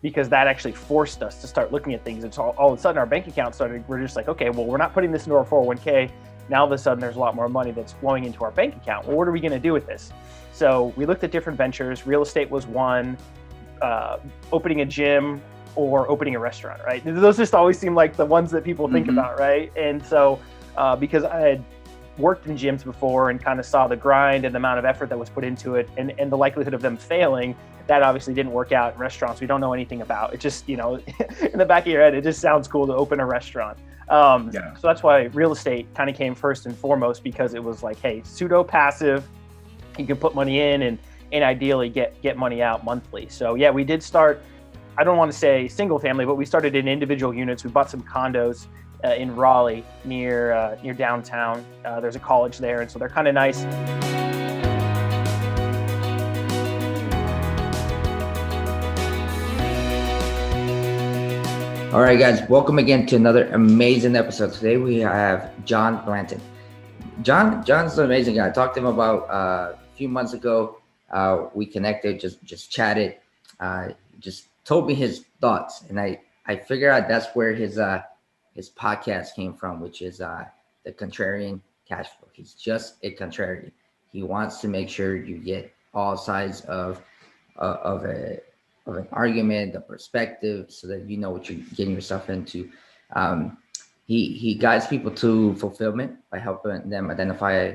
because that actually forced us to start looking at things. And so all of a sudden our bank account we're just like, okay, well, we're not putting this into our 401k. Now all of a sudden there's a lot more money that's flowing into our bank account. Well, what are we going to do with this? So we looked at different ventures. Real estate was one, opening a gym or opening a restaurant, right? Those just always seem like the ones that people think about, right? And so because I had worked in gyms before and kind of saw the grind and the amount of effort that was put into it and the likelihood of them failing, that obviously didn't work out in restaurants we don't know anything about. It just, in the back of your head, it just sounds cool to open a restaurant. So that's why real estate kind of came first and foremost, because it was like, hey, pseudo passive, you can put money in and ideally get money out monthly. So yeah, we did start, I don't want to say single family, but we started in individual units. We bought some condos in Raleigh near downtown. There's a college there, and so they're kind of nice. All right, guys, welcome again to another amazing episode. Today we have John Blanton. John's an amazing guy. I talked to him about a few months ago. We connected, just chatted, just told me his thoughts, and I figured out that's where his podcast came from, which is the Contrarian Cashflow. He's just a contrarian. He wants to make sure you get all sides of an argument, the perspective, so that you know what you're getting yourself into. He guides people to fulfillment by helping them identify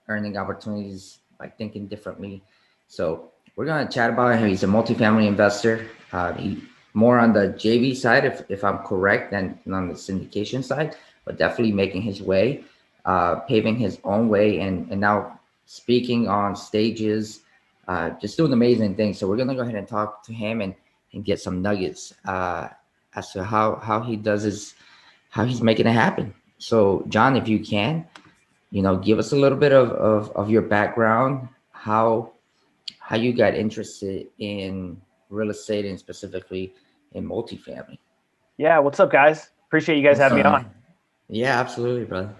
earning opportunities by thinking differently. So we're going to chat about him. He's a multifamily investor. He more on the JV side, if I'm correct, than on the syndication side, but definitely making his way, paving his own way, and now speaking on stages, just doing amazing things. So we're going to go ahead and talk to him and get some nuggets as to how he does how he's making it happen. So John, if you can, give us a little bit of your background, how you got interested in real estate and specifically in multifamily. Yeah, what's up, guys? Appreciate you guys having me on. Yeah, absolutely, brother.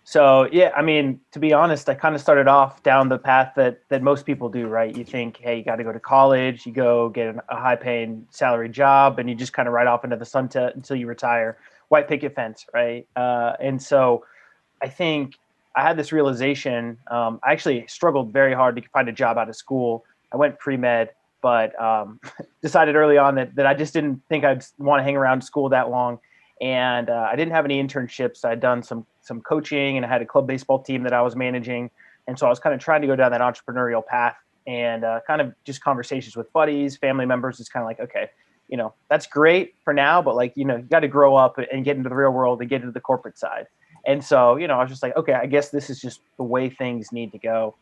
So yeah, I mean, to be honest, I kind of started off down the path that most people do, right? You think, hey, you got to go to college, you go get a high-paying salary job, and you just kind of ride off into the sunset until you retire. White picket fence, right? And so I think I had this realization. I actually struggled very hard to find a job out of school. I went pre-med, but decided early on that I just didn't think I'd want to hang around school that long. And I didn't have any internships. I'd done some coaching, and I had a club baseball team that I was managing. And so I was kind of trying to go down that entrepreneurial path, and kind of just conversations with buddies, family members. It's kind of like, okay, that's great for now, but like, you got to grow up and get into the real world and get into the corporate side. And so, I was just like, okay, I guess this is just the way things need to go.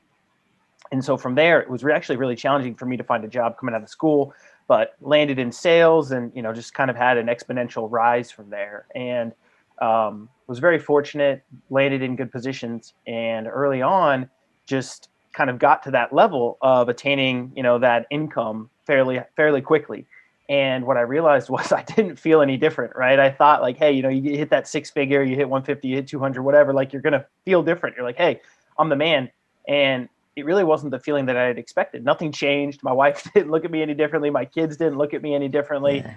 And so from there, it was actually really challenging for me to find a job coming out of school, but landed in sales and, just kind of had an exponential rise from there. And was very fortunate, landed in good positions, and early on just kind of got to that level of attaining, that income fairly quickly. And what I realized was I didn't feel any different, right? I thought like, hey, you hit that 6-figure, you hit 150, you hit 200, whatever, like you're going to feel different. You're like, hey, I'm the man. And it really wasn't the feeling that I had expected. Nothing changed. My wife didn't look at me any differently. My kids didn't look at me any differently. Yeah.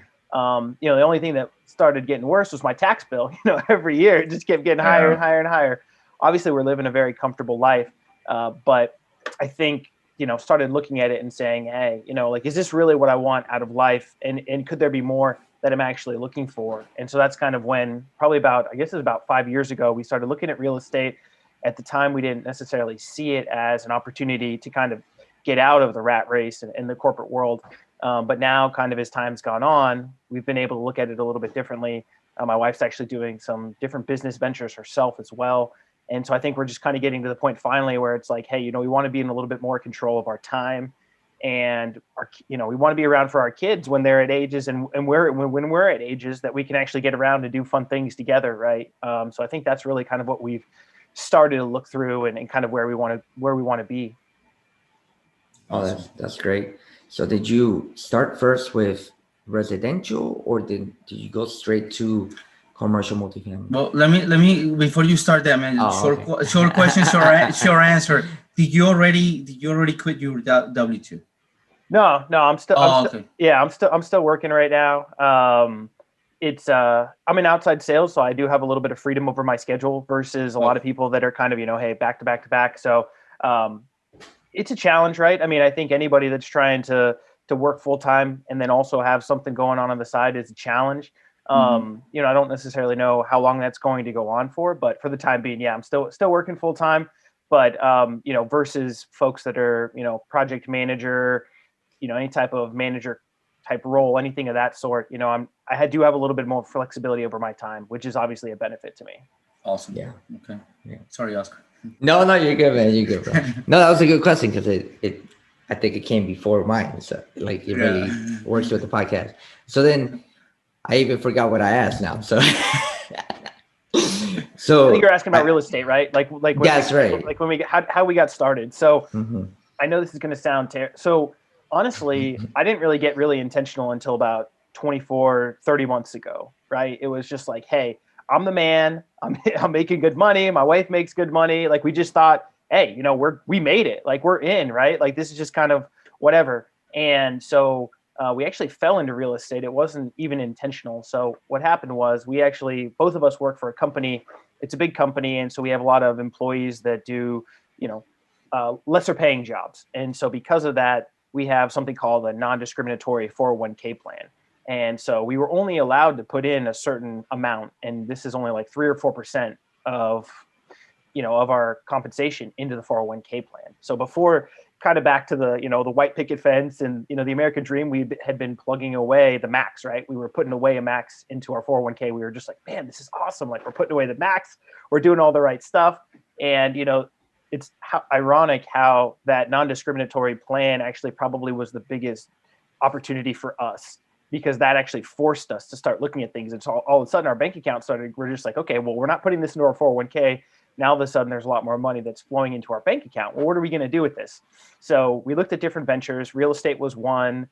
The only thing that started getting worse was my tax bill. Every year it just kept getting higher and higher and higher. Obviously, we're living a very comfortable life, but I think started looking at it and saying, hey, like, is this really what I want out of life? And could there be more that I'm actually looking for? And so that's kind of when, probably about, I guess it was about 5 years ago, we started looking at real estate. At the time, we didn't necessarily see it as an opportunity to kind of get out of the rat race and the corporate world. But now, kind of as time's gone on, we've been able to look at it a little bit differently. My wife's actually doing some different business ventures herself as well. And so I think we're just kind of getting to the point finally where it's like, hey, we want to be in a little bit more control of our time, and we want to be around for our kids when they're at ages and when we're at ages that we can actually get around and do fun things together, right? So I think that's really kind of what we've started to look through and kind of where we want to be. Oh, that's great. So did you start first with residential, or did you go straight to commercial multifamily? Well, let me before you start that, man. Short question, short answer. Did you already quit your W-2? No, Okay. I'm still working right now. I'm in outside sales, so I do have a little bit of freedom over my schedule versus a lot of people that are kind of, hey, back to back to back. So, it's a challenge, right? I mean, I think anybody that's trying to work full time and then also have something going on the side is a challenge. I don't necessarily know how long that's going to go on for, but for the time being, yeah, I'm still working full time. But versus folks that are, project manager, any type of manager type role, anything of that sort, I do have a little bit more flexibility over my time, which is obviously a benefit to me. Awesome. Yeah. Okay. Yeah. Sorry, Oscar. No, you're good, man. You're good, bro. No, that was a good question because I think it came before mine. So like it really works with the podcast. So then I even forgot what I asked now. So I think you're asking about real estate, right? That's right. Like when how we got started. So Mm-hmm. I know this is going to sound so honestly, I didn't really get really intentional until about 24, 30 months ago, right? It was just like, hey, I'm the man. I'm making good money. My wife makes good money. Like we just thought, hey, we made it. Like we're in, right? Like this is just kind of whatever. And so we actually fell into real estate. It wasn't even intentional. So what happened was both of us work for a company. It's a big company, and so we have a lot of employees that do, lesser paying jobs. And so because of that, we have something called a non-discriminatory 401k plan. And so we were only allowed to put in a certain amount, and this is only like 3 or 4% of our compensation into the 401k plan. So before, kind of back to the the white picket fence and the American dream, we had been plugging away the max, right? We were putting away a max into our 401k. We were just like, man, this is awesome. Like we're putting away the max, we're doing all the right stuff. And it's ironic how that non-discriminatory plan actually probably was the biggest opportunity for us, because that actually forced us to start looking at things. And so all of a sudden our bank account we're just like, okay, well, we're not putting this into our 401k. Now all of a sudden there's a lot more money that's flowing into our bank account. Well, what are we going to do with this? So we looked at different ventures. Real estate was one,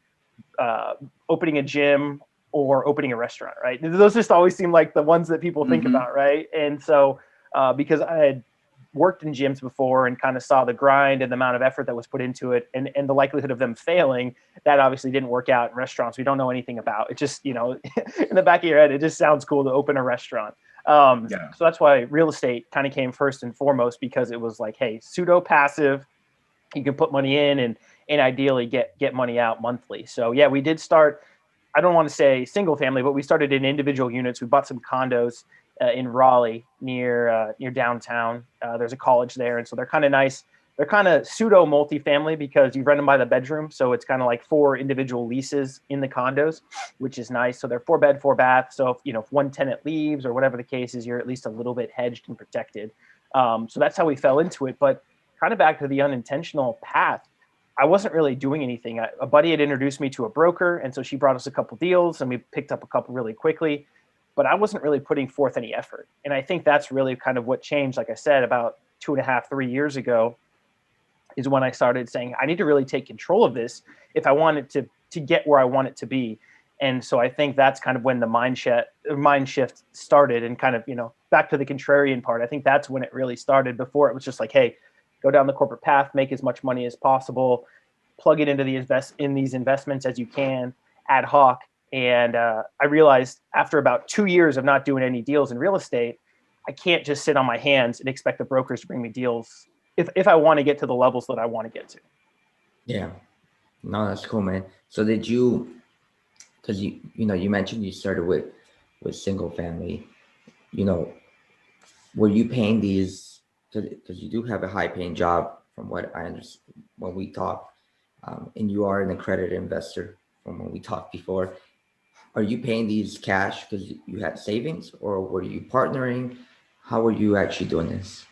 opening a gym or opening a restaurant, right? Those just always seem like the ones that people think about, right? And so because I had worked in gyms before and kind of saw the grind and the amount of effort that was put into it and the likelihood of them failing, that obviously didn't work out in restaurants we don't know anything about. It just, in the back of your head, it just sounds cool to open a restaurant. So that's why real estate kind of came first and foremost, because it was like, hey, pseudo passive, you can put money in and ideally get money out monthly. So yeah, we did start, I don't want to say single family, but we started in individual units. We bought some condos in Raleigh near downtown. There's a college there. And so they're kind of nice. They're kind of pseudo multifamily because you rent them by the bedroom. So it's kind of like 4 individual leases in the condos, which is nice. So they're 4 bed, 4 bath. So if one tenant leaves or whatever the case is, you're at least a little bit hedged and protected. So that's how we fell into it. But kind of back to the unintentional path, I wasn't really doing anything. A buddy had introduced me to a broker. And so she brought us a couple deals and we picked up a couple really quickly. But I wasn't really putting forth any effort. And I think that's really kind of what changed, like I said, about 2.5, 3 years ago, is when I started saying, I need to really take control of this if I wanted to get where I want it to be. And so I think that's kind of when the mind shift started, and kind of, back to the contrarian part. I think that's when it really started. Before it was just like, hey, go down the corporate path, make as much money as possible, plug it into these investments as you can, ad hoc. And I realized after about 2 years of not doing any deals in real estate, I can't just sit on my hands and expect the brokers to bring me deals if I want to get to the levels that I want to get to. Yeah. No, that's cool, man. So did you, because you mentioned you started with single family, were you paying these, because you do have a high paying job from what I understand when we talked, and you are an accredited investor from when we talked before. Are you paying these cash because you had savings, or were you partnering? How were you actually doing this?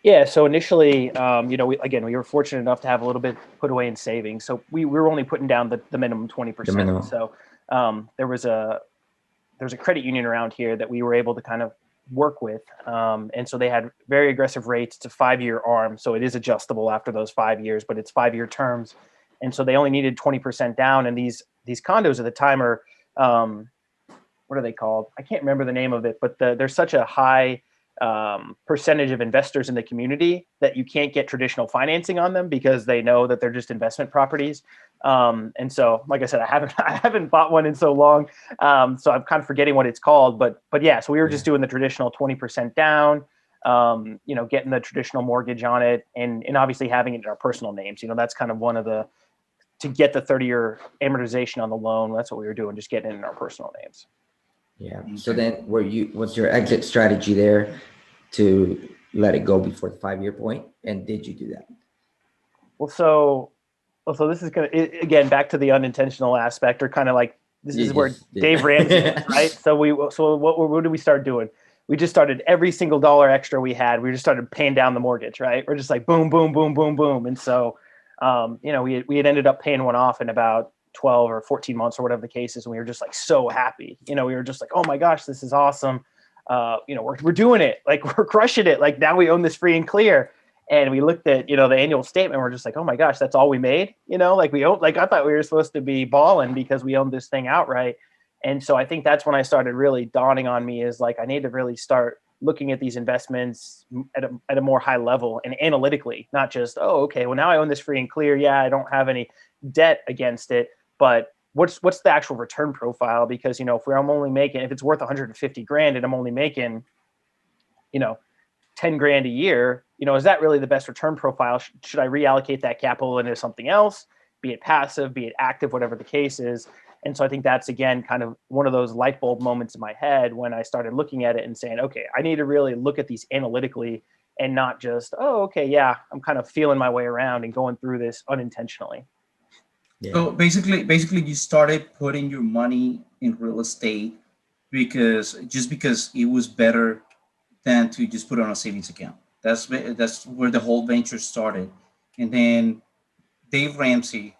Yeah. So initially, we were fortunate enough to have a little bit put away in savings. So we were only putting down the minimum 20%. So there's a credit union around here that we were able to kind of work with. And so they had very aggressive rates. It's a 5-year ARM. So it is adjustable after those 5 years, but it's 5-year terms. And so they only needed 20% down. And these condos at the time are, what are they called? I can't remember the name of it, but there's such a high percentage of investors in the community that you can't get traditional financing on them because they know that they're just investment properties. And so, like I said, I haven't bought one in so long. So I'm kind of forgetting what it's called, but yeah, so we were just doing the traditional 20% down, getting the traditional mortgage on it and obviously having it in our personal names. That's kind of one of to get the 30-year amortization on the loan. That's what we were doing, just getting it in our personal names. Yeah. So then what's your exit strategy there to let it go before the 5-year point? And did you do that? Well, so this is again, back to the unintentional aspect, or kind of like, this is where Dave Ramsey was, right? So what did we start doing? We just started every single dollar extra we had. We just started paying down the mortgage, right? We're just like boom, boom, boom, boom, boom. And so, we had ended up paying one off in about 12 or 14 months or whatever the case is. And we were just like so happy. We were just like, oh my gosh, this is awesome. We're doing it. Like, we're crushing it. Like, now we own this free and clear. And we looked at, the annual statement. We're just like, oh my gosh, that's all we made. Like we owned, like I thought we were supposed to be balling because we owned this thing outright. And so I think that's when I started really dawning on me is like, I need to really start looking at these investments at a more high level and analytically, not just, oh, okay, well now I own this free and clear. Yeah, I don't have any debt against it, but what's the actual return profile? Because, if it's worth 150 grand and I'm only making, 10 grand a year, is that really the best return profile? Should I reallocate that capital into something else, be it passive, be it active, whatever the case is? And so I think that's, again, kind of one of those light bulb moments in my head when I started looking at it and saying, okay, I need to really look at these analytically and not just, oh, okay, yeah, I'm kind of feeling my way around and going through this unintentionally. Yeah. So basically you started putting your money in real estate because it was better than to just put it on a savings account. That's where the whole venture started. And then Dave Ramsey,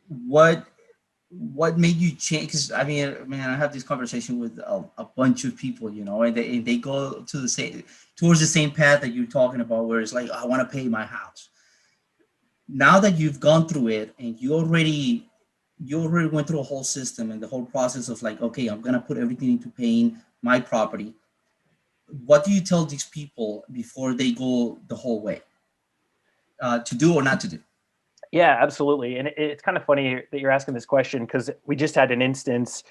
what made you change? Because I have this conversation with a bunch of people, and they go to towards the same path that you're talking about, where it's like, I want to pay my house. Now that you've gone through it and you already went through a whole system and the whole process of like, okay, I'm gonna put everything into paying my property. What do you tell these people before they go the whole way, to do or not to do? Yeah, absolutely. And it's kind of funny that you're asking this question because we just had an instance.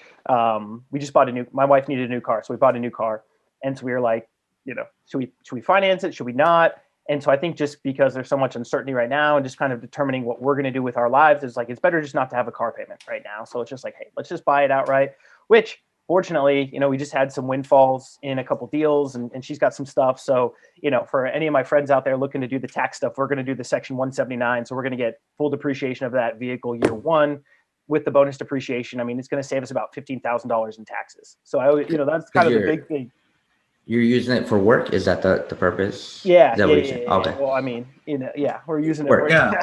We just my wife needed a new car. So we bought a new car. And so we were like, should we finance it? Should we not? And so I think just because there's so much uncertainty right now and just kind of determining what we're going to do with our lives is like, it's better just not to have a car payment right now. So it's just like, hey, let's just buy it outright, which fortunately, we just had some windfalls in a couple deals and she's got some stuff. So, for any of my friends out there looking to do the tax stuff, we're going to do the Section 179. So we're going to get full depreciation of that vehicle year one with the bonus depreciation. I mean, it's going to save us about $15,000 in taxes. So that's kind of the big thing. You're using it for work? Is that the purpose? Yeah. Okay. Well, I mean, we're using it. Work. Yeah.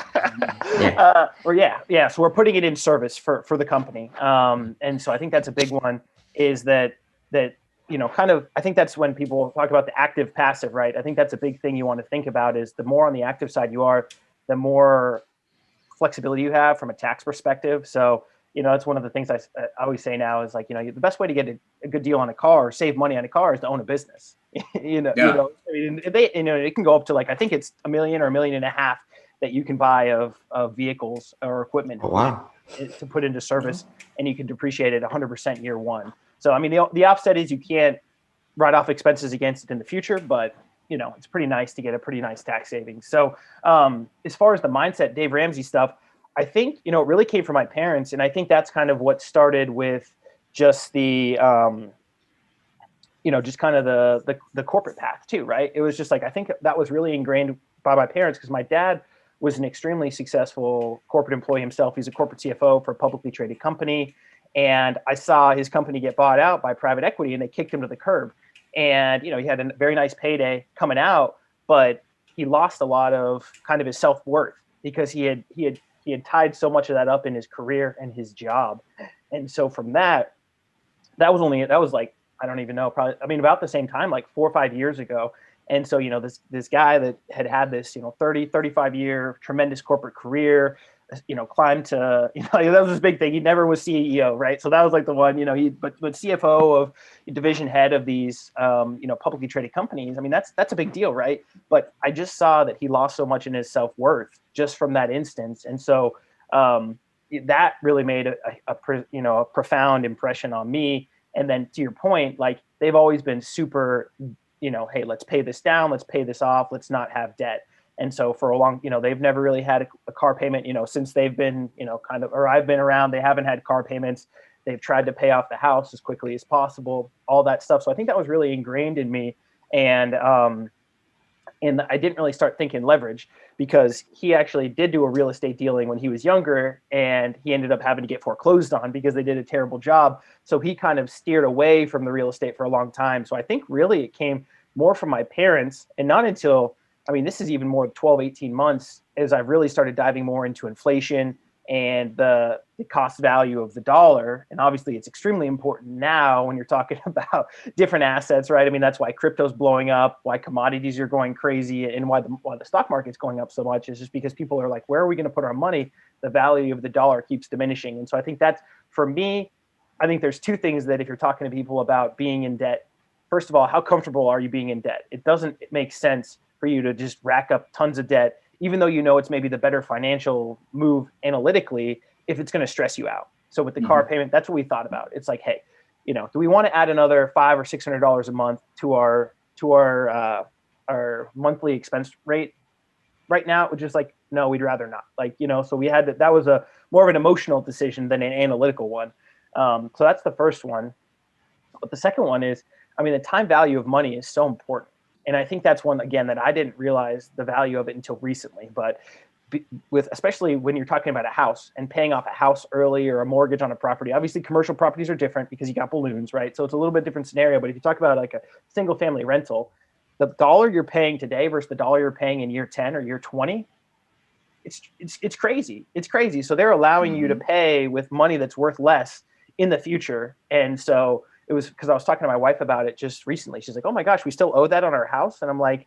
So we're putting it in service for the company. And so I think that's a big one is that kind of, I think that's when people talk about the active passive, right? I think that's a big thing you want to think about is the more on the active side you are, the more flexibility you have from a tax perspective. So, it's one of the things I always say now is like, the best way to get a good deal on a car or save money on a car is to own a business. I mean, it can go up to like, I think it's $1 million or $1.5 million that you can buy of vehicles or equipment. Oh, wow. To put into service, and you can depreciate it 100% year one. So, I mean, the offset is you can't write off expenses against it in the future, but it's pretty nice to get a pretty nice tax savings. So, as far as the mindset, Dave Ramsey stuff, I think, it really came from my parents. And I think that's kind of what started with just the, just kind of the corporate path too, right? It was just like, I think that was really ingrained by my parents because my dad was an extremely successful corporate employee himself. He's a corporate CFO for a publicly traded company. And I saw his company get bought out by private equity and they kicked him to the curb. And, he had a very nice payday coming out, but he lost a lot of kind of his self-worth because he had tied so much of that up in his career and his job. And so from that was like, I don't even know, probably, I mean, about the same time, like 4 or 5 years ago. And so, this guy that had this, 30, 35 year tremendous corporate career, climbed to, that was his big thing. He never was CEO, right? So that was like the one, but CFO of division head of these, publicly traded companies. I mean, that's a big deal, right? But I just saw that he lost so much in his self-worth just from that instance. And so that really made a profound impression on me. And then to your point, like they've always been super, hey, let's pay this down, let's pay this off, let's not have debt. And so for a long, they've never really had a car payment, since they've been, or I've been around, they haven't had car payments. They've tried to pay off the house as quickly as possible, all that stuff. So I think that was really ingrained in me. And I didn't really start thinking leverage because he actually did do a real estate dealing when he was younger, and he ended up having to get foreclosed on because they did a terrible job. So he kind of steered away from the real estate for a long time. So I think really it came more from my parents, and not until, this is even more 12, 18 months as I've really started diving more into inflation and the cost value of the dollar. And obviously it's extremely important now when you're talking about different assets, right? That's why crypto's blowing up, why commodities are going crazy, and why the stock market's going up so much is just because people are like, where are we going to put our money? The value of the dollar keeps diminishing. And so I think that's, for me, I think there's two things that if you're talking to people about being in debt, first of all, how comfortable are you being in debt? It doesn't make sense for you to just rack up tons of debt, even though it's maybe the better financial move analytically, if it's going to stress you out. So with the car payment, that's what we thought about. It's like, hey, do we want to add another $500 or $600 a month to our monthly expense rate right now? It was just like, no, we'd rather not. So we had that was a more of an emotional decision than an analytical one. So that's the first one. But the second one is, the time value of money is so important. And I think that's one, again, that I didn't realize the value of it until recently. But especially when you're talking about a house and paying off a house early or a mortgage on a property, obviously commercial properties are different because you got balloons, right? So it's a little bit different scenario. But if you talk about like a single family rental, the dollar you're paying today versus the dollar you're paying in year 10 or year 20, it's crazy. It's crazy. So they're allowing you to pay with money that's worth less in the future. And so it was because I was talking to my wife about it just recently. She's like, oh my gosh, we still owe that on our house. And I'm like,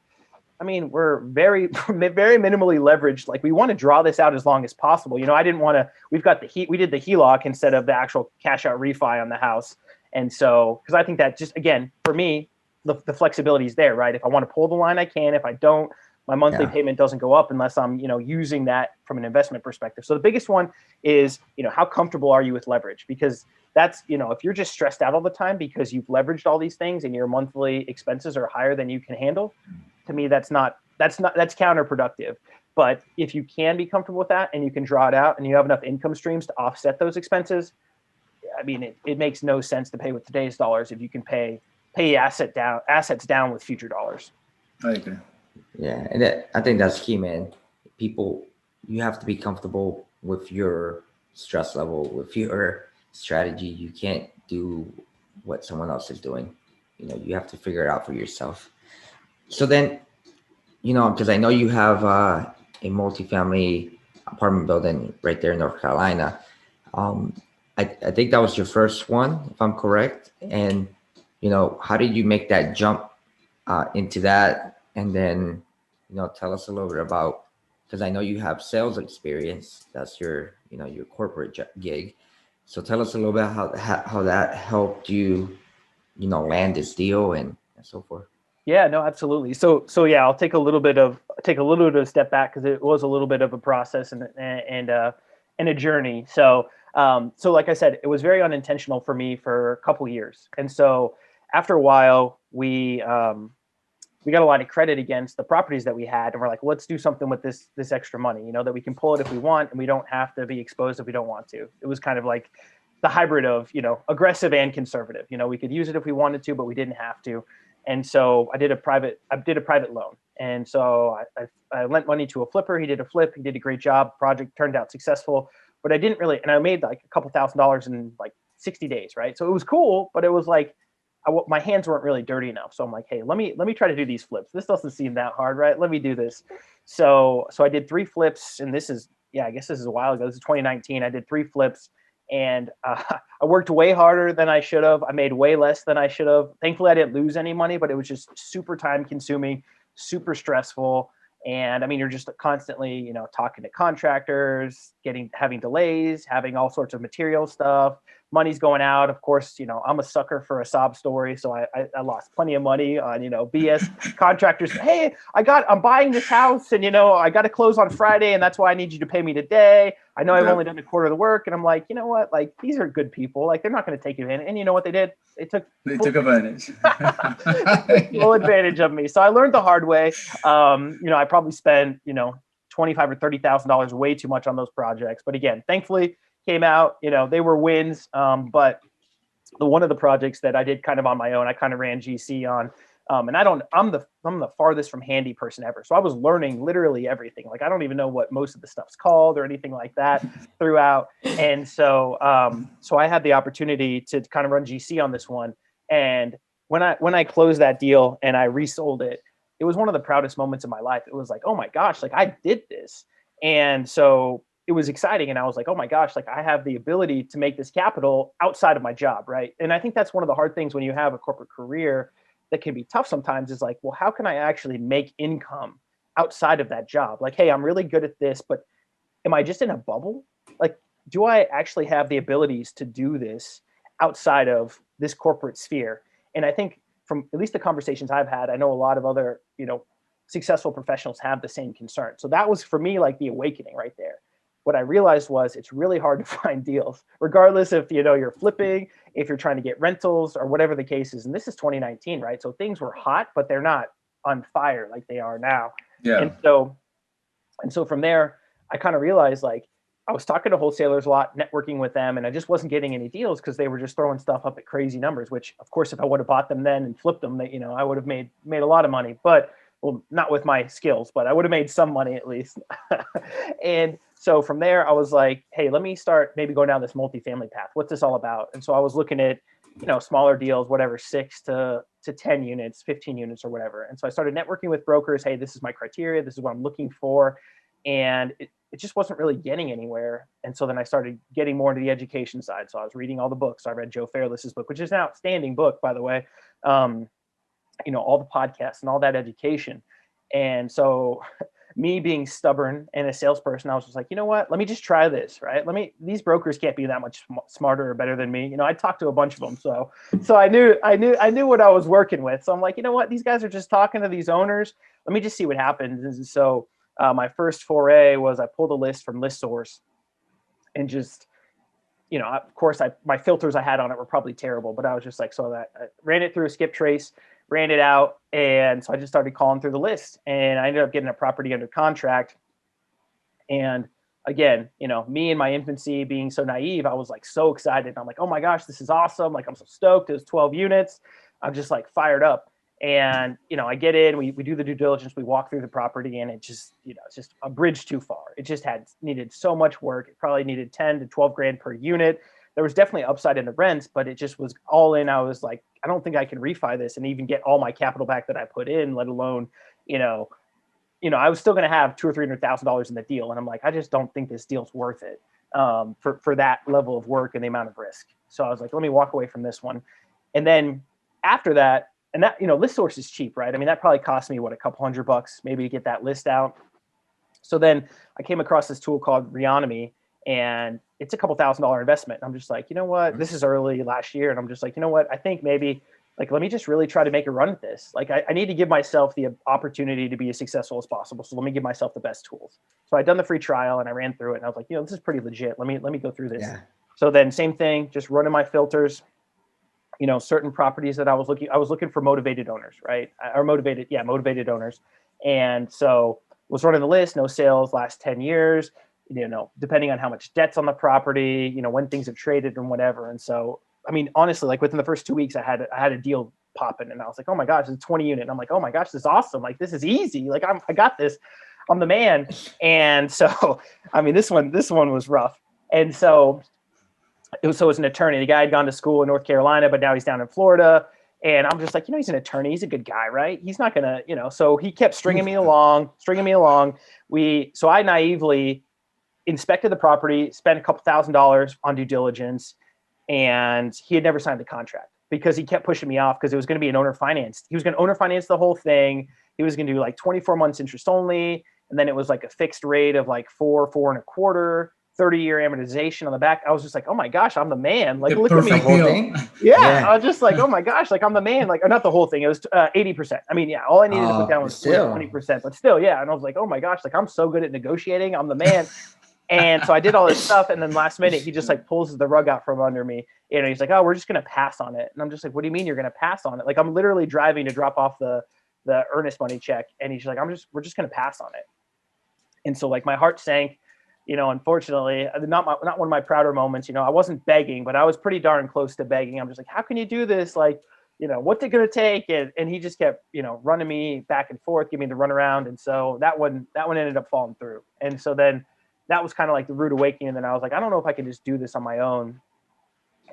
we're very, very minimally leveraged. Like we want to draw this out as long as possible. I didn't want to, we did the HELOC instead of the actual cash out refi on the house. And so, because I think that just, again, for me, the flexibility is there, right? If I want to pull the line, I can. If I don't, my monthly payment doesn't go up unless I'm, using that from an investment perspective. So the biggest one is, how comfortable are you with leverage? Because that's, if you're just stressed out all the time because you've leveraged all these things and your monthly expenses are higher than you can handle, to me, that's counterproductive. But if you can be comfortable with that and you can draw it out and you have enough income streams to offset those expenses, it makes no sense to pay with today's dollars if you can pay assets down with future dollars. I agree. Yeah, and I think that's key, man. You have to be comfortable with your stress level, with your strategy. You can't do what someone else is doing. You have to figure it out for yourself. So then, because I know you have a multifamily apartment building right there in North Carolina. I think that was your first one, if I'm correct. And, how did you make that jump into that? And then, tell us a little bit about, because I know you have sales experience. That's your, your corporate gig. So tell us a little bit how that helped you, land this deal and so forth. Yeah, no, absolutely. So yeah, I'll take a little bit of a step back because it was a little bit of a process and a journey. So like I said, it was very unintentional for me for a couple of years. And so after a while, we got a lot of credit against the properties that we had, and we're like, let's do something with this extra money, that we can pull it if we want, and we don't have to be exposed if we don't want to. It was kind of like the hybrid of, aggressive and conservative. We could use it if we wanted to, but we didn't have to. And so I did a private loan. And so I lent money to a flipper. He did a flip. He did a great job. Project turned out successful, but I didn't really, and I made like a couple $1,000s in like 60 days. Right. So it was cool, but it was like, my hands weren't really dirty enough. So I'm like, hey, let me try to do these flips. This doesn't seem that hard, right? Let me do this. So I did 3 flips, and this is a while ago. This is 2019. I did 3 flips, and I worked way harder than I should have. I made way less than I should have. Thankfully, I didn't lose any money, but it was just super time consuming, super stressful. And I mean, you're just constantly, you know, talking to contractors, having delays, having all sorts of material stuff. Money's going out. Of course, you know, I'm a sucker for a sob story. So I lost plenty of money on, you know, BS contractors. Hey, I'm buying this house and, you know, I got to close on Friday and that's why I need you to pay me today. I know I've only done a quarter of the work. And I'm like, you know what? Like, these are good people. Like, they're not going to take advantage. And you know what they did? They took advantage. full advantage of me. So I learned the hard way. You know, I probably spent, you know, $25,000 or $30,000 way too much on those projects. But again, thankfully came out, you know, they were wins. But one of the projects that I did kind of on my own, I kind of ran GC on, and I'm the farthest from handy person ever. So I was learning literally everything. Like, I don't even know what most of the stuff's called or anything like that throughout. And so, so I had the opportunity to kind of run GC on this one. And when I closed that deal and I resold it, it was one of the proudest moments of my life. It was like, oh my gosh, like I did this. And so it was exciting. And I was like, oh my gosh, like I have the ability to make this capital outside of my job. Right. And I think that's one of the hard things when you have a corporate career that can be tough sometimes, is like, well, how can I actually make income outside of that job? Like, hey, I'm really good at this, but am I just in a bubble? Like, do I actually have the abilities to do this outside of this corporate sphere? And I think from at least the conversations I've had, I know a lot of other, you know, successful professionals have the same concern. So that was for me, like the awakening right there. What I realized was it's really hard to find deals, regardless if, you know, you're flipping, if you're trying to get rentals or whatever the case is. And this is 2019, right? So things were hot, but they're not on fire like they are now. Yeah. And so from there, I kind of realized, like, I was talking to wholesalers a lot, networking with them, and I just wasn't getting any deals because they were just throwing stuff up at crazy numbers, which of course, if I would have bought them then and flipped them, you know, I would have made a lot of money, but well, not with my skills, but I would have made some money at least. And so from there, I was like, hey, let me start maybe going down this multifamily path. What's this all about? And so I was looking at, you know, smaller deals, whatever, 6 to 10 units, 15 units or whatever. And so I started networking with brokers. Hey, this is my criteria. This is what I'm looking for. And it just wasn't really getting anywhere. And so then I started getting more into the education side. So I was reading all the books. I read Joe Fairless's book, which is an outstanding book, by the way. You know, all the podcasts and all that education. And so me being stubborn and a salesperson, I was just like, you know what, let me just try this, right? These brokers can't be that much smarter or better than me. You know, I talked to a bunch of them. So I knew what I was working with. So I'm like, you know what, these guys are just talking to these owners. Let me just see what happens. And so my first foray was I pulled a list from ListSource and just, you know, of course my filters I had on it were probably terrible, but I was just like, so that I ran it through a skip trace, ran it out. And so I just started calling through the list and I ended up getting a property under contract. And again, you know, me in my infancy being so naive, I was like so excited. I'm like, oh my gosh, this is awesome. Like, I'm so stoked. It was 12 units. I'm just like fired up. And, you know, I get in, we do the due diligence, we walk through the property, and it just, you know, it's just a bridge too far. It just needed so much work. It probably needed 10 to 12 grand per unit. There was definitely upside in the rents, but it just was all in. I was like, I don't think I can refi this and even get all my capital back that I put in, let alone, you know, I was still going to have $200,000 or $300,000 in the deal. And I'm like, I just don't think this deal's worth it for that level of work and the amount of risk. So I was like, let me walk away from this one. And then after that, and that, you know, ListSource is cheap, right? I mean, that probably cost me, what, a couple $100 maybe to get that list out. So then I came across this tool called Reonomy, and it's a couple $1,000 investment. And I'm just like, you know what, this is early last year. And I'm just like, you know what, I think maybe, like, let me just really try to make a run at this. Like, I need to give myself the opportunity to be as successful as possible. So let me give myself the best tools. So I'd done the free trial and I ran through it and I was like, you know, this is pretty legit. Let me go through this. Yeah. So then same thing, just running my filters, you know, certain properties that I was looking for motivated owners, right? Or motivated owners. And so was running the list, no sales last 10 years, you know, depending on how much debt's on the property, you know, when things have traded and whatever. And so, I mean, honestly, like within the first 2 weeks, I had a deal popping and I was like, oh my gosh, it's a 20 unit. And I'm like, oh my gosh, this is awesome. Like, this is easy. Like, I got this. I'm the man. And so, I mean, this one was rough. And so it was an attorney. The guy had gone to school in North Carolina, but now he's down in Florida. And I'm just like, you know, he's an attorney. He's a good guy, right? He's not gonna, you know, so he kept stringing me along. So I naively inspected the property, spent a couple $1,000s on due diligence, and he had never signed the contract because he kept pushing me off because it was going to be an owner financed. He was going to owner finance the whole thing. he was going to do like 24 months interest only. And then it was like a fixed rate of like 4.25, 30-year amortization on the back. I was just like, oh my gosh, I'm the man. Like, The look at me. perfect deal. Yeah. I was just like, oh my gosh, like I'm the man. Like, or not the whole thing. It was 80%. I mean, yeah, all I needed to put down was 20%, but still, yeah. And I was like, oh my gosh, like I'm so good at negotiating. I'm the man. And so I did all this stuff. And then last minute, he just like pulls the rug out from under me. You know, he's like, oh, we're just going to pass on it. And I'm just like, what do you mean you're going to pass on it? Like, I'm literally driving to drop off the earnest money check. And he's like, we're just going to pass on it. And so like my heart sank, you know, unfortunately, not one of my prouder moments. You know, I wasn't begging, but I was pretty darn close to begging. I'm just like, how can you do this? Like, you know, what's it going to take? And he just kept, you know, running me back and forth, giving me the runaround. And so that one ended up falling through. And so then that was kind of like the rude awakening. And then I was like, I don't know if I can just do this on my own,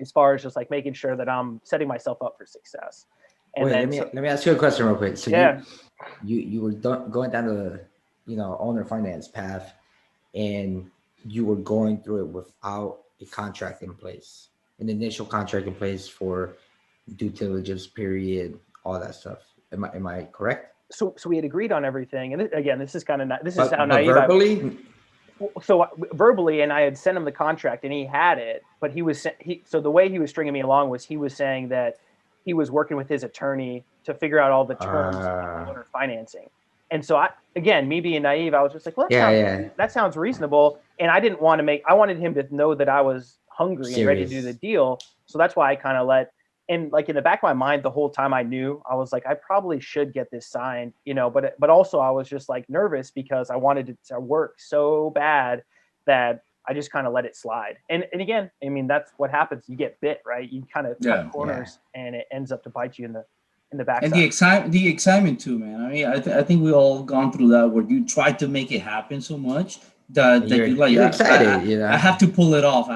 as far as just like making sure that I'm setting myself up for success. And wait, then let me ask you a question real quick. So yeah, you were going down the, you know, owner finance path, and you were going through it without a contract in place, an initial contract in place for due diligence period, all that stuff. Am I correct? So we had agreed on everything. And again, this is kind of how naive verbally. So verbally, and I had sent him the contract, and he had it. But so the way he was stringing me along was he was saying that he was working with his attorney to figure out all the terms of owner financing. And so again, me being naive, I was just like, well, that sounds reasonable. And I wanted him to know that I was hungry and ready to do the deal. So that's why I kind of and like in the back of my mind, the whole time I knew, I was like, I probably should get this signed, you know, but also I was just like nervous because I wanted it to work so bad that I just kind of let it slide. And again, I mean, that's what happens. You get bit, right? You kind of cut corners and it ends up to bite you in the back. And the excitement too, man. I mean, I think we all gone through that where you try to make it happen so much that you're like, you're excited. I have to pull it off.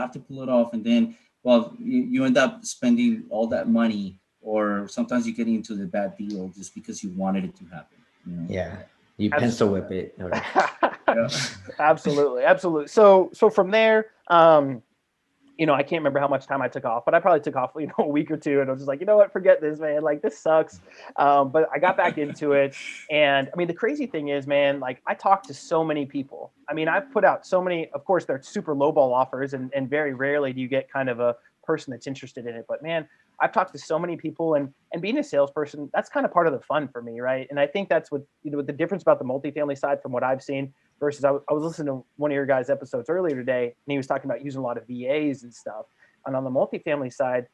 And then, well, you end up spending all that money, or sometimes you get into the bad deal just because you wanted it to happen. You know? Yeah, you pencil whip it. Absolutely. So from there, you know, I can't remember how much time I took off, but I probably took off, you know, a week or two, and I was just like, you know what, forget this, man. Like, this sucks. But I got back into it. And I mean, the crazy thing is, man, like I talked to so many people. I mean, I've put out so many, of course, they're super lowball offers, and very rarely do you get kind of a person that's interested in it. But man, I've talked to so many people, and being a salesperson, that's kind of part of the fun for me, right? And I think that's what, you know, the difference about the multifamily side from what I've seen versus I was listening to one of your guys' episodes earlier today, and he was talking about using a lot of VAs and stuff. And on the multifamily side,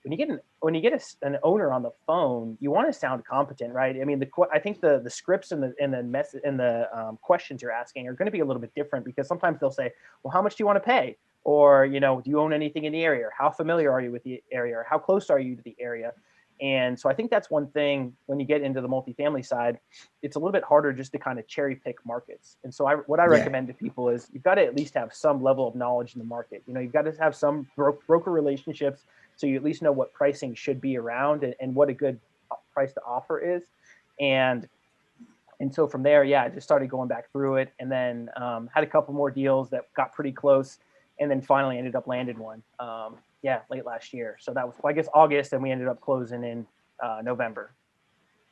when you get an owner on the phone, you want to sound competent, right? I mean, I think the scripts and the questions you're asking are going to be a little bit different, because sometimes they'll say, well, how much do you want to pay? Or, you know, do you own anything in the area? Or how familiar are you with the area? Or how close are you to the area? And so I think that's one thing when you get into the multifamily side, it's a little bit harder just to kind of cherry pick markets. And so what I recommend to people is you've got to at least have some level of knowledge in the market. You know, you've got to have some broker relationships, so you at least know what pricing should be around and what a good price to offer is. And so from there, I just started going back through it, and then had a couple more deals that got pretty close, and then finally ended up landing one. Late last year. So that was, I guess, August, and we ended up closing in November.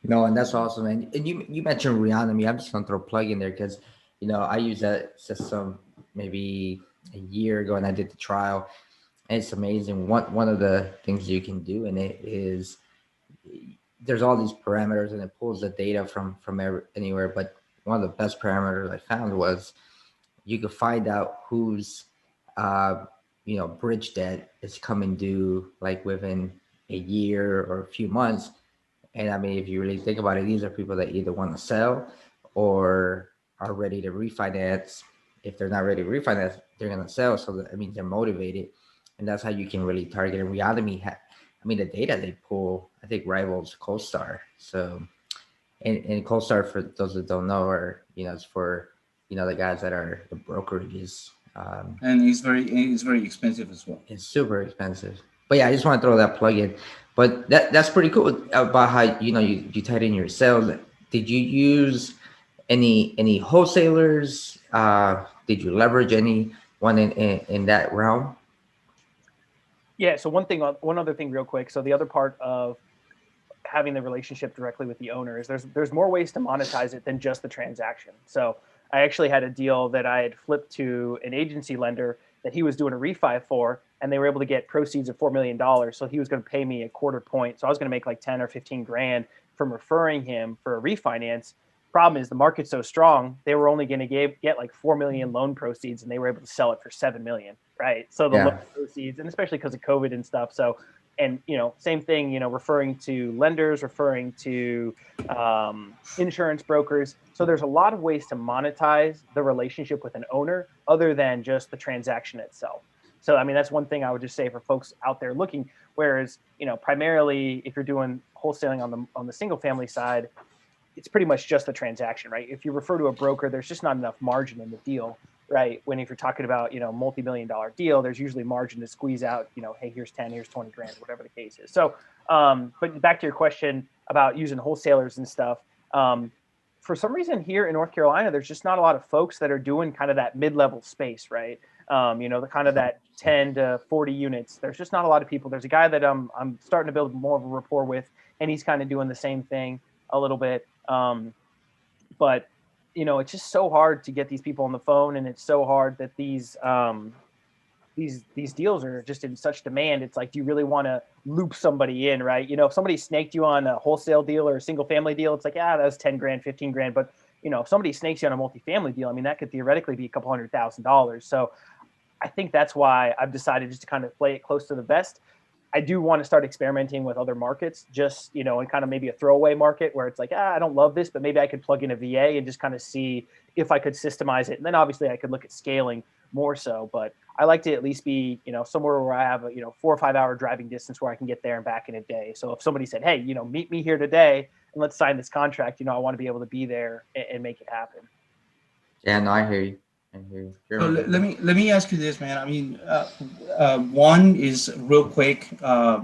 No, and that's awesome. And you mentioned Reonomy. I'm just gonna throw a plug in there because, you know, I used that system maybe a year ago, and I did the trial. And it's amazing. One of the things you can do in it is there's all these parameters, and it pulls the data from anywhere. But one of the best parameters I found was you could find out who's bridge debt is coming due like within a year or a few months. And I mean, if you really think about it, these are people that either want to sell or are ready to refinance. If they're not ready to refinance, they're going to sell. So that means they're motivated. And that's how you can really target. And Reonomy, the data they pull, I think rivals CoStar. So, and CoStar, for those that don't know, it's for, the guys that are the brokerages. And it's very expensive as well. It's super expensive. But yeah, I just want to throw that plug in. But that's pretty cool about how you tied in your sales. Did you use any wholesalers? Did you leverage anyone in that realm? Yeah. So one other thing real quick. So the other part of having the relationship directly with the owner is there's more ways to monetize it than just the transaction. So I actually had a deal that I had flipped to an agency lender that he was doing a refi for, and they were able to get proceeds of $4 million. So he was going to pay me a quarter point. So I was going to make like 10 or 15 grand from referring him for a refinance. Problem is the market's so strong, they were only going to get like 4 million loan proceeds, and they were able to sell it for 7 million. Right. So the loan proceeds, and especially because of COVID and stuff. So, and, same thing, referring to lenders, referring to insurance brokers. So there's a lot of ways to monetize the relationship with an owner other than just the transaction itself. So, I mean, that's one thing I would just say for folks out there looking, whereas, primarily if you're doing wholesaling on the single family side, it's pretty much just the transaction, right? If you refer to a broker, there's just not enough margin in the deal, right? When if you're talking about, multi-million-dollar deal, there's usually margin to squeeze out, hey, here's 10, here's 20 grand, whatever the case is. So, but back to your question about using wholesalers and stuff. For some reason here in North Carolina, there's just not a lot of folks that are doing kind of that mid-level space, right? The kind of that 10 to 40 units. There's just not a lot of people. There's a guy that I'm starting to build more of a rapport with, and he's kind of doing the same thing a little bit. But it's just so hard to get these people on the phone, and it's so hard that these deals are just in such demand. It's like, do you really want to loop somebody in, right? If somebody snaked you on a wholesale deal or a single family deal, it's like, that was 10 grand, 15 grand. But, if somebody snakes you on a multifamily deal, I mean, that could theoretically be a couple $100,000. So I think that's why I've decided just to kind of play it close to the vest. I do want to start experimenting with other markets, just, and kind of maybe a throwaway market where it's like, I don't love this, but maybe I could plug in a VA and just kind of see if I could systemize it. And then obviously I could look at scaling more so, but I like to at least be, somewhere where I have a, 4 or 5 hour driving distance where I can get there and back in a day. So if somebody said, hey, meet me here today and let's sign this contract, I want to be able to be there and make it happen. Yeah, no, I hear you. So let me ask you this, man. I mean, one is real quick,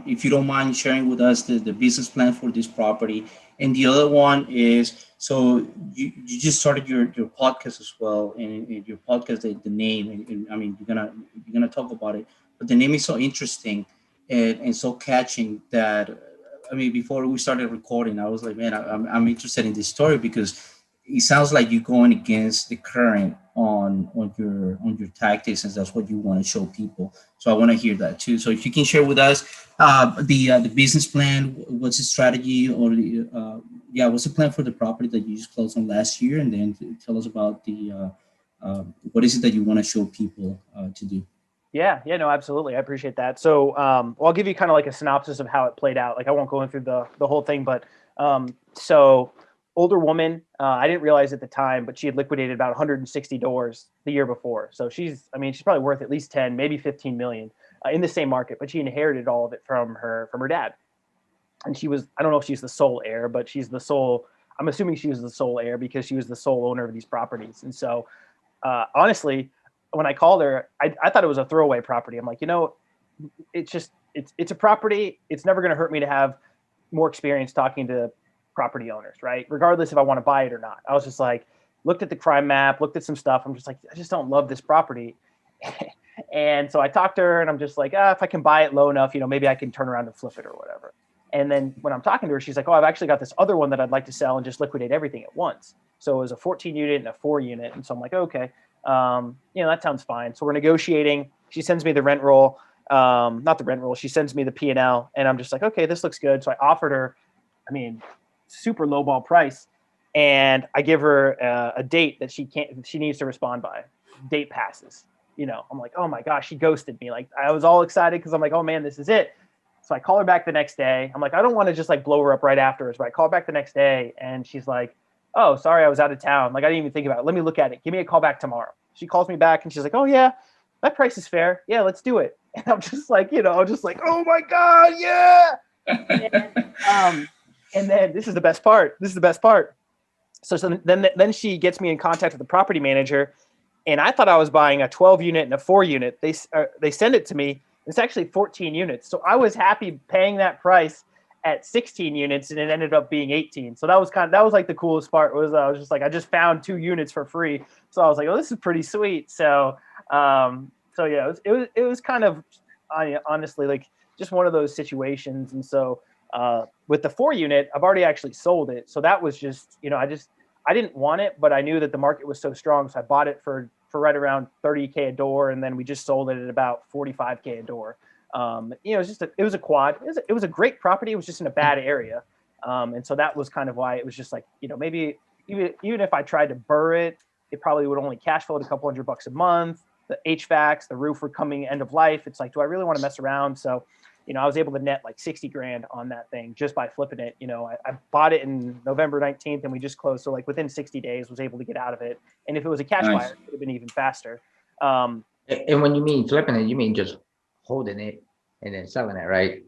if you don't mind sharing with us the business plan for this property, and the other one is, so you just started your podcast as well, and your podcast, the name, and I mean, you're gonna talk about it, but the name is so interesting and so catching that, I mean, before we started recording, I was like, man, I'm interested in this story because it sounds like you're going against the current on your tactics, and that's what you want to show people. So I want to hear that too. So if you can share with us the business plan, what's the strategy, or what's the plan for the property that you just closed on last year, and then tell us about the what is it that you want to show people to do. Yeah, no, absolutely. I appreciate that. So I'll give you kind of like a synopsis of how it played out. Like I won't go in through the whole thing, but so older woman, I didn't realize at the time, but she had liquidated about 160 doors the year before. So she's probably worth at least 10, maybe 15 million in the same market, but she inherited all of it from her dad. And she was, I don't know if she's the sole heir, but I'm assuming she was the sole heir because she was the sole owner of these properties. And so honestly, when I called her, I thought it was a throwaway property. I'm like, it's a property. It's never going to hurt me to have more experience talking to property owners, right? Regardless if I want to buy it or not. I was just like, looked at the crime map, looked at some stuff. I'm just like, I just don't love this property. And so I talked to her and I'm just like, if I can buy it low enough, maybe I can turn around and flip it or whatever. And then when I'm talking to her, she's like, I've actually got this other one that I'd like to sell and just liquidate everything at once. So it was a 14 unit and a 4 unit. And so I'm like, okay, that sounds fine. So we're negotiating. She sends me the rent roll, not the rent roll. She sends me the P&L and I'm just like, okay, this looks good. So I offered her, super lowball price. And I give her a date that she needs to respond by. Date passes, I'm like, oh my gosh, she ghosted me. Like I was all excited because I'm like, oh man, this is it. So I call her back the next day. I'm like, I don't want to just like blow her up right afterwards, but I call her back the next day and she's like, oh, sorry, I was out of town. Like I didn't even think about it. Let me look at it. Give me a call back tomorrow. She calls me back and she's like, oh yeah, that price is fair. Yeah, let's do it. And I'm just like, oh my God, yeah. And then this is the best part. So then she gets me in contact with the property manager, and I thought I was buying a 12 unit and a 4 unit. They send it to me. It's actually 14 units. So I was happy paying that price at 16 units, and it ended up being 18. So that was like the coolest part. Was I was just like, I just found 2 units for free. So I was like, oh, this is pretty sweet. So yeah, it was kind of honestly like just one of those situations. And so With the 4 unit, I've already actually sold it. So that was just, I didn't want it, but I knew that the market was so strong. So I bought it for right around 30K a door. And then we just sold it at about 45K a door. It was a quad. It was a great property. It was just in a bad area. And so that was kind of why it was just like, maybe even if I tried to burr it, it probably would only cash flow at a couple $100 a month. The HVACs, the roof were coming end of life. It's like, do I really want to mess around? So, I was able to net like 60 grand on that thing just by flipping it. I bought it in November 19th and we just closed. So like within 60 days was able to get out of it. And if it was a cash buyer, it would have been even faster. And when you mean flipping it, you mean just holding it and then selling it, right?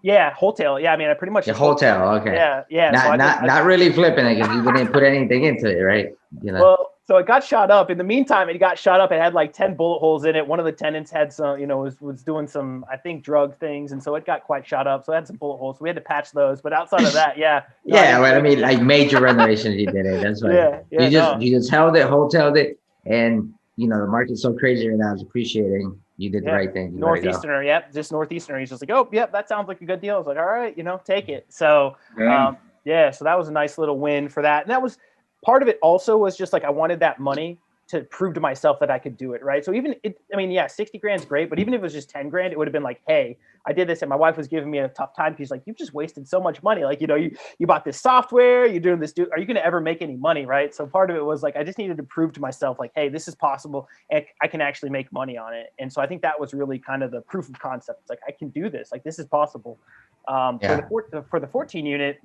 Yeah, wholesale. Yeah, I mean, I pretty much. Yeah, wholesale. Okay. Yeah. Not really flipping it because you didn't put anything into it, right? Well, so it got shot up. In the meantime, it got shot up. It had like 10 bullet holes in it. One of the tenants had some, was doing some, I think, drug things, and so it got quite shot up. So it had some bullet holes. So we had to patch those. But outside of that, yeah. I mean, like major renovations, you did it. That's right. You just held it, wholesaled it, and the market's so crazy right now. It's appreciating. You did the right thing. Northeasterner, yep, just Northeasterner. He's just like, oh, yep, that sounds like a good deal. I was like, all right, take it. So, so that was a nice little win for that. And that was part of it. Also, was just like I wanted that money to prove to myself that I could do it, right? So even 60 grand's great, but even if it was just 10 grand, it would have been like, hey, I did this, and my wife was giving me a tough time. She's like, you've just wasted so much money. Like, you bought this software, you're doing this. Are you going to ever make any money, right? So part of it was like, I just needed to prove to myself, like, hey, this is possible, and I can actually make money on it. And so I think that was really kind of the proof of concept. It's like, I can do this. Like, this is possible. For the 14 unit,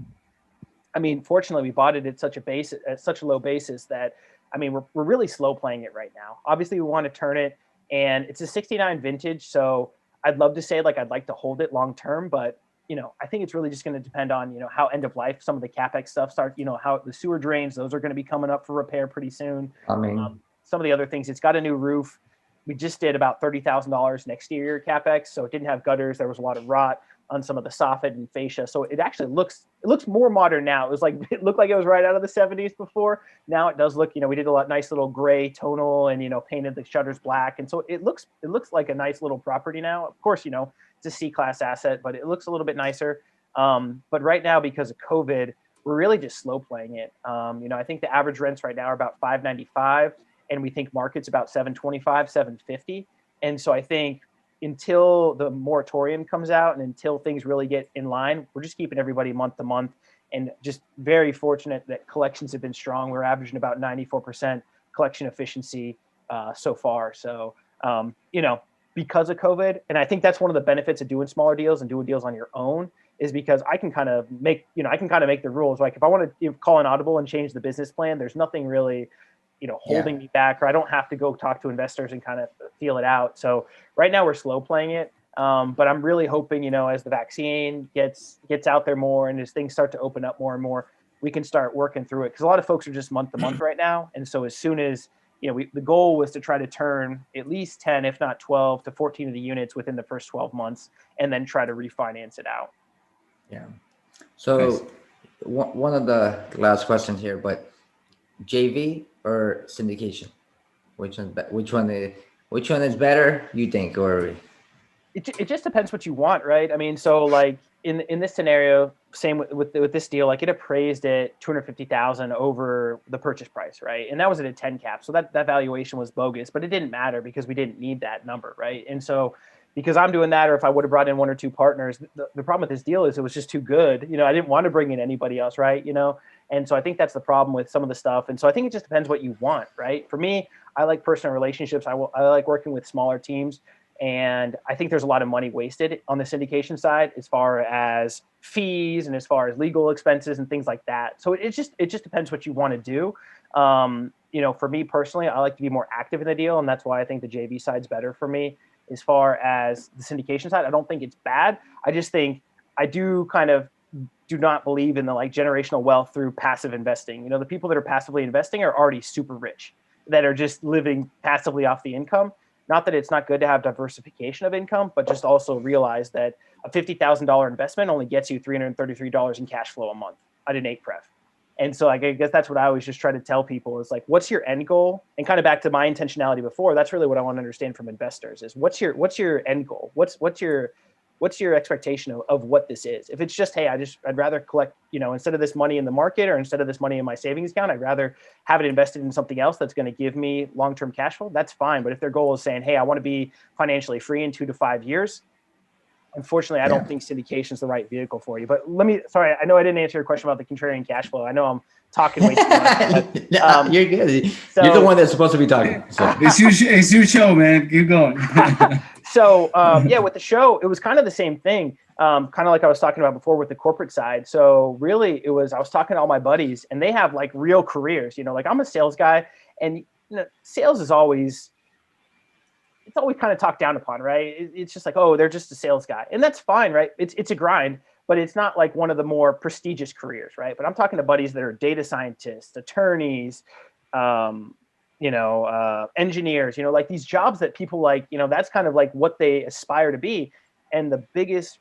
I mean, fortunately, we bought it at such a low basis that, I mean, we're really slow playing it right now. Obviously, we want to turn it, and it's a 69 vintage. So I'd love to say like I'd like to hold it long term, but I think it's really just going to depend on how end of life some of the capex stuff starts. How the sewer drains, those are going to be coming up for repair pretty soon. I mean, some of the other things. It's got a new roof. We just did about $30,000 next year capex, so it didn't have gutters. There was a lot of rot on some of the soffit and fascia, so it actually looks more modern now. It looked like it was right out of the 70s before. Now it does look, we did a nice little gray tonal and painted the shutters black, and so it looks like a nice little property now. Of course, it's a C-class asset, but it looks a little bit nicer. But right now, because of COVID, we're really just slow playing it. I think the average rents right now are about $595, and we think market's about $725, $750, and so I think until the moratorium comes out and until things really get in line, we're just keeping everybody month to month, and just very fortunate that collections have been strong. We're averaging about 94% collection efficiency so far. So, because of COVID, and I think that's one of the benefits of doing smaller deals and doing deals on your own, is because I can kind of make the rules. Like if I want to call an audible and change the business plan, there's nothing really holding me back, or I don't have to go talk to investors and kind of feel it out. So right now we're slow playing it. But I'm really hoping, as the vaccine gets out there more and as things start to open up more and more, we can start working through it. Because a lot of folks are just month to month right now. And so as soon as, the goal was to try to turn at least 10, if not 12 to 14 of the units within the first 12 months, and then try to refinance it out. Yeah. So one of the last questions here, but JV or syndication, which one is better, you think? Or it just depends what you want, right? I mean, so like in this scenario, same with this deal, like it appraised at $250,000 over the purchase price, right? And that was at a 10 cap, so that valuation was bogus, but it didn't matter because we didn't need that number, right? And so because I'm doing that, or if I would have brought in one or two partners, the problem with this deal is it was just too good. I didn't want to bring in anybody else, right? And so I think that's the problem with some of the stuff. And so I think it just depends what you want, right? For me, I like personal relationships. I like working with smaller teams. And I think there's a lot of money wasted on the syndication side as far as fees and as far as legal expenses and things like that. So it just depends what you want to do. For me personally, I like to be more active in the deal. And that's why I think the JV side's better for me. As far as the syndication side, I don't think it's bad. I just think I do not believe in the generational wealth through passive investing. The people that are passively investing are already super rich, that are just living passively off the income. Not that it's not good to have diversification of income, but just also realize that a $50,000 investment only gets you $333 in cash flow a month at an 8 pref. And so I guess that's what I always just try to tell people is like, what's your end goal? And kind of back to my intentionality before, that's really what I want to understand from investors is what's your end goal? What's your what's your expectation of what this is? If it's just, hey, I'd rather collect, instead of this money in the market or instead of this money in my savings account, I'd rather have it invested in something else that's going to give me long-term cash flow, that's fine. But if their goal is saying, hey, I want to be financially free in 2 to 5 years, unfortunately, I don't think syndication is the right vehicle for you. But sorry, I know I didn't answer your question about the contrarian cash flow. I know I'm talking way too much. But, you're good. You're the one that's supposed to be talking. So. It's your show, man. Keep going. So, with the show, it was kind of the same thing. Kind of like I was talking about before with the corporate side. So really I was talking to all my buddies and they have like real careers, like I'm a sales guy, and sales is always kind of talked down upon, right? It's just like, oh, they're just a sales guy. And that's fine, right? It's a grind, but it's not like one of the more prestigious careers, right? But I'm talking to buddies that are data scientists, attorneys, engineers, like these jobs that people like, that's kind of like what they aspire to be. And the biggest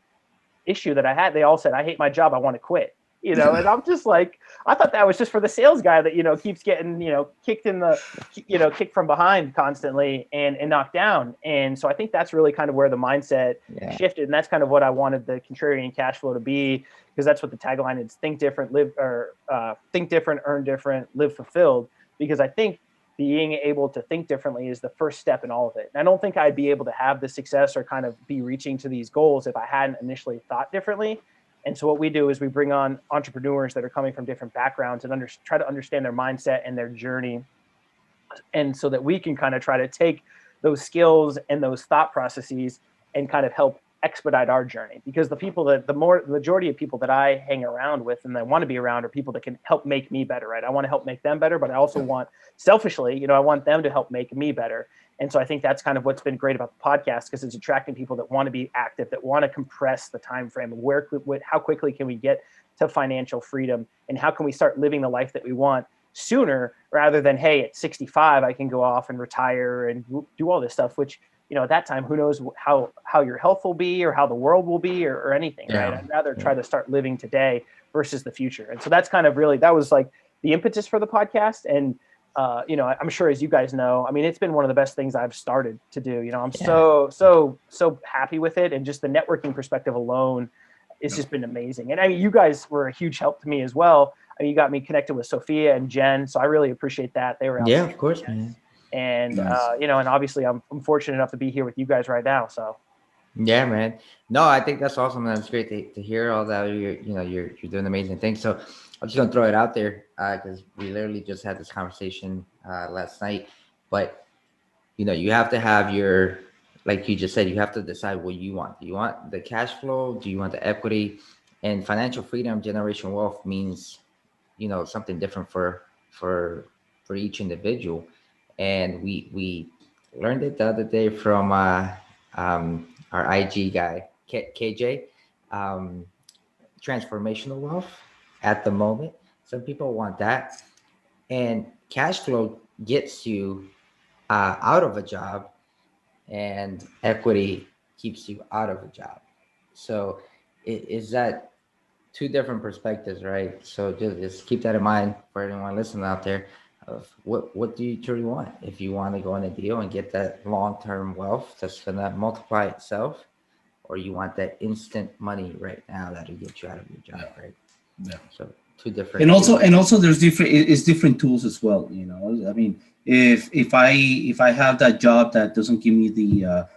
issue that I had, they all said, I hate my job, I want to quit. And I'm just like, I thought that was just for the sales guy that, keeps getting, kicked from behind constantly and knocked down. And so I think that's really kind of where the mindset shifted. And that's kind of what I wanted the Contrarian Cashflow to be, because that's what the tagline is: think different, think different, earn different, live fulfilled. Because I think being able to think differently is the first step in all of it. And I don't think I'd be able to have the success or kind of be reaching to these goals if I hadn't initially thought differently. And so what we do is we bring on entrepreneurs that are coming from different backgrounds and try to understand their mindset and their journey. And so that we can kind of try to take those skills and those thought processes and kind of help expedite our journey. Because the majority of people that I hang around with and that want to be around are people that can help make me better, right? I want to help make them better, but I also want, selfishly, I want them to help make me better. And so I think that's kind of what's been great about the podcast, because it's attracting people that want to be active, that want to compress the time frame of how quickly can we get to financial freedom, and how can we start living the life that we want sooner, rather than, hey, at 65 I can go off and retire and do all this stuff, which, at that time, who knows how your health will be or how the world will be or anything, right? I'd rather try to start living today versus the future. And so that's kind of really, that was like the impetus for the podcast. And I'm sure, as you guys know, I mean, it's been one of the best things I've started to do. I'm so happy with it. And just the networking perspective alone, it's just been amazing. And I mean, you guys were a huge help to me as well. I mean, you got me connected with Sophia and Jen. So I really appreciate that. They were out. Yeah, of course, man. And, and obviously I'm fortunate enough to be here with you guys right now. So. Yeah, man. No, I think that's awesome. That's great to hear all that. You're doing amazing things. So I'm just gonna throw it out there because we literally just had this conversation last night. But you have to have your, like you just said, you have to decide what you want. Do you want the cash flow? Do you want the equity? And financial freedom, generational wealth means something different for each individual. And we learned it the other day from our IG guy, KJ. Transformational wealth at the moment. Some people want that. And cash flow gets you out of a job, and equity keeps you out of a job. So is that two different perspectives, right? So just keep that in mind for anyone listening out there. Of what do you truly want? If you want to go in a deal and get that long-term wealth that's going to multiply itself, or you want that instant money right now that'll get you out of your job, right? Yeah. So two different. And also there's different tools as well. I mean, if I have that job that doesn't give me the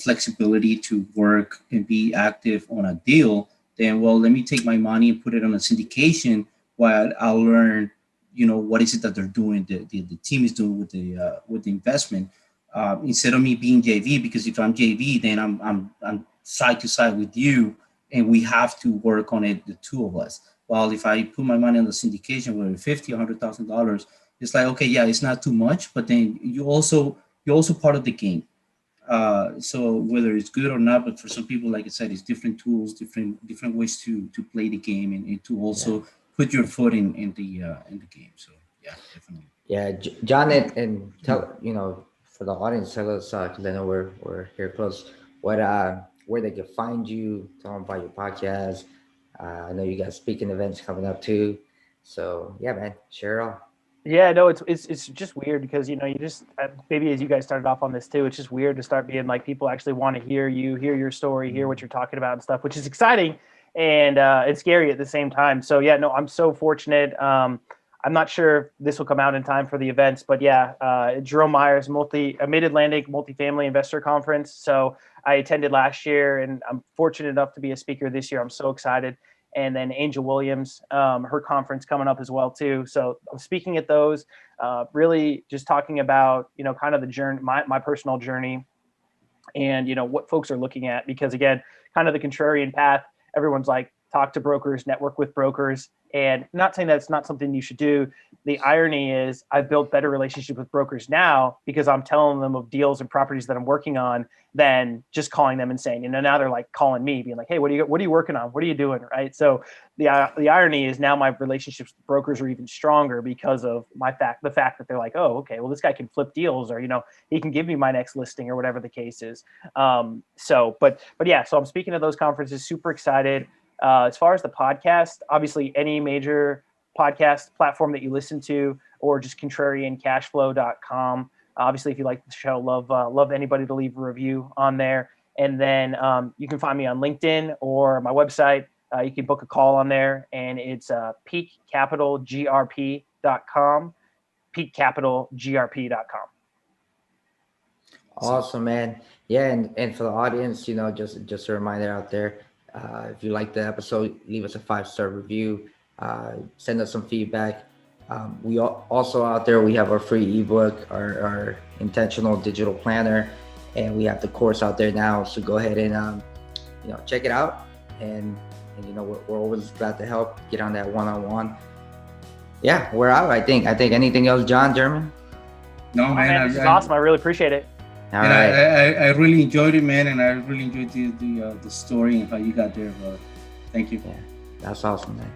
flexibility to work and be active on a deal, then let me take my money and put it on a syndication while I'll learn what is it that they're doing, the team is doing with the investment, instead of me being JV. Because if I'm JV, then I'm side to side with you, and we have to work on it, the two of us. While if I put my money on the syndication, whether $50,000 or $100,000, it's like, okay, yeah, it's not too much, but then you're also part of the game. So whether it's good or not, but for some people, like I said, it's different tools, different ways to play the game, and to also put your foot in the game. So yeah, definitely. Yeah, John, and tell for the audience, tell us, because I know we're here close, where they can find you, tell them about your podcast. I know you got speaking events coming up too. So yeah, man, share it all. Yeah, no, it's just weird because, you know, you just, maybe as you guys started off on this too, it's just weird to start being like, people actually want to hear you, hear your story, hear what you're talking about and stuff, which is exciting and it's scary at the same time. So yeah, no, I'm so fortunate. I'm not sure if this will come out in time for the events, but yeah, Jerome Myers Mid-Atlantic Multifamily Investor Conference. So I attended last year and I'm fortunate enough to be a speaker this year. I'm so excited. And then Angel Williams, her conference coming up as well too. So I'm speaking at those, really just talking about, you know, kind of the journey, my personal journey, and, you know, what folks are looking at, because again, kind of the contrarian path, everyone's like, talk to brokers, network with brokers, and not saying that's not something you should do. The irony is I've built better relationships with brokers now because I'm telling them of deals and properties that I'm working on than just calling them and saying, you know, now they're like calling me being like, hey, what are you working on? What are you doing? Right. So the irony is now my relationships with brokers are even stronger because of the fact that they're like, oh, okay, well, this guy can flip deals, or, you know, he can give me my next listing or whatever the case is. But yeah, so I'm speaking at those conferences, super excited. As far as the podcast, obviously any major podcast platform that you listen to, or just contrariancashflow.com. Obviously, if you like the show, love anybody to leave a review on there. And then you can find me on LinkedIn or my website. You can book a call on there, and it's peakcapitalgrp.com, peakcapitalgrp.com. Awesome, man. Yeah, and for the audience, you know, just a reminder out there, if you like the episode, leave us a 5-star review, send us some feedback. We also out there, we have our free ebook, our intentional digital planner, and we have the course out there now. So go ahead and you know, check it out, and you know, we're always glad to help get on that one-on-one. Yeah, we're out. I think anything else, John, German? No, man, this is awesome. I really appreciate it. All right. I really enjoyed it, man, and I really enjoyed the story and how you got there. But thank you. Yeah, that's awesome, man.